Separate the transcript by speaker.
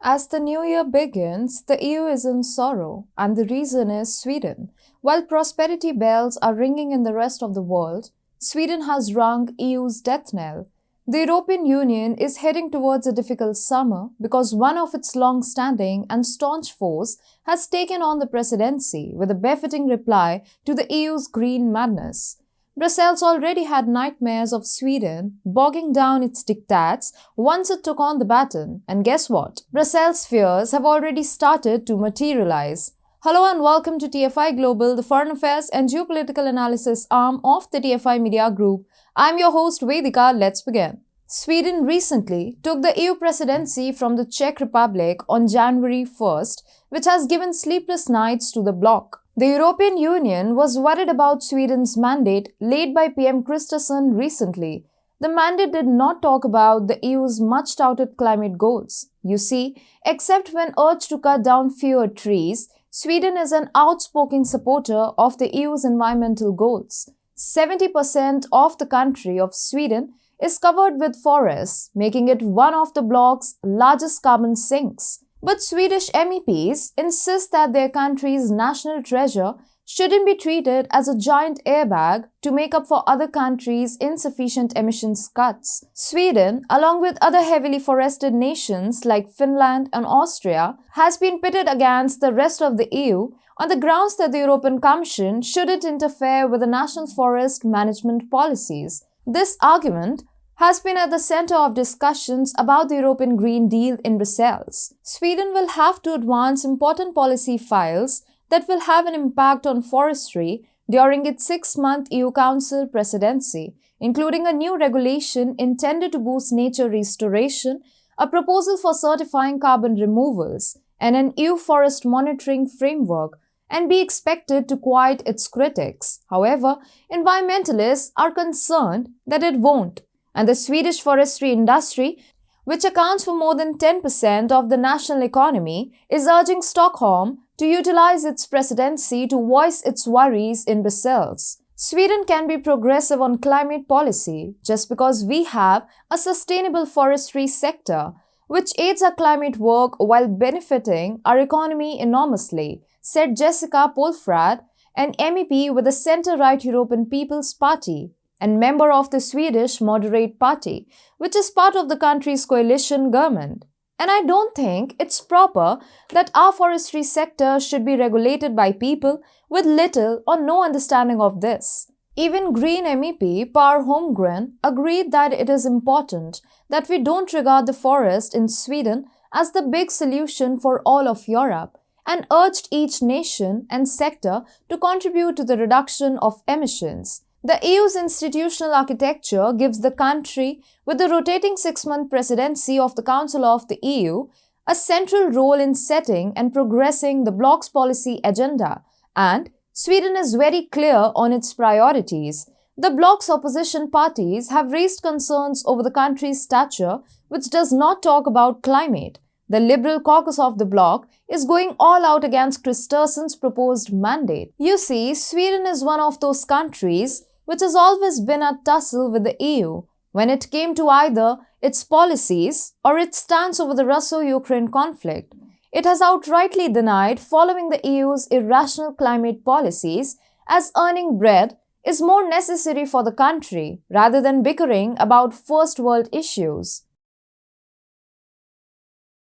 Speaker 1: As the new year begins, the EU is in sorrow, and the reason is Sweden. While prosperity bells are ringing in the rest of the world, Sweden has rung EU's death knell. The European Union is heading towards a difficult summer because one of its long-standing and staunch foes has taken on the presidency with a befitting reply to the EU's green madness. Brussels already had nightmares of Sweden bogging down its diktats once it took on the baton. And guess what? Brussels' fears have already started to materialize. Hello and welcome to TFIGlobal, the foreign affairs and geopolitical analysis arm of the TFI Media Group. I'm your host Vedika. Let's begin. Sweden recently took the EU presidency from the Czech Republic on January 1st, which has given sleepless nights to the bloc. The European Union was worried about Sweden's mandate laid by PM Kristersson recently. The mandate did not talk about the EU's much-touted climate goals. You see, except when urged to cut down fewer trees, Sweden is an outspoken supporter of the EU's environmental goals. 70% of the country of Sweden is covered with forests, making it one of the bloc's largest carbon sinks. But Swedish MEPs insist that their country's national treasure shouldn't be treated as a giant airbag to make up for other countries' insufficient emissions cuts. Sweden, along with other heavily forested nations like Finland and Austria, has been pitted against the rest of the EU on the grounds that the European Commission shouldn't interfere with the national forest management policies. This argument has been at the center of discussions about the European Green Deal in Brussels. Sweden will have to advance important policy files that will have an impact on forestry during its 6-month EU Council presidency, including a new regulation intended to boost nature restoration, a proposal for certifying carbon removals, and an EU forest monitoring framework, and be expected to quiet its critics. However, environmentalists are concerned that it won't. And the Swedish forestry industry, which accounts for more than 10% of the national economy, is urging Stockholm to utilize its presidency to voice its worries in Brussels. Sweden can be progressive on climate policy just because we have a sustainable forestry sector, which aids our climate work while benefiting our economy enormously, said Jessica Polfrad, an MEP with the centre-right European People's Party and member of the Swedish Moderate Party, which is part of the country's coalition government. And I don't think it's proper that our forestry sector should be regulated by people with little or no understanding of this. Even Green MEP Per Holmgren agreed that it is important that we don't regard the forest in Sweden as the big solution for all of Europe, and urged each nation and sector to contribute to the reduction of emissions. The EU's institutional architecture gives the country with the rotating 6-month presidency of the Council of the EU a central role in setting and progressing the bloc's policy agenda, and Sweden is very clear on its priorities. The bloc's opposition parties have raised concerns over the country's stature, which does not talk about climate. The Liberal caucus of the bloc is going all out against Kristersson's proposed mandate. You see, Sweden is one of those countries which has always been at tussle with the EU when it came to either its policies or its stance over the Russo-Ukraine conflict. It has outrightly denied following the EU's irrational climate policies, as earning bread is more necessary for the country rather than bickering about first world issues.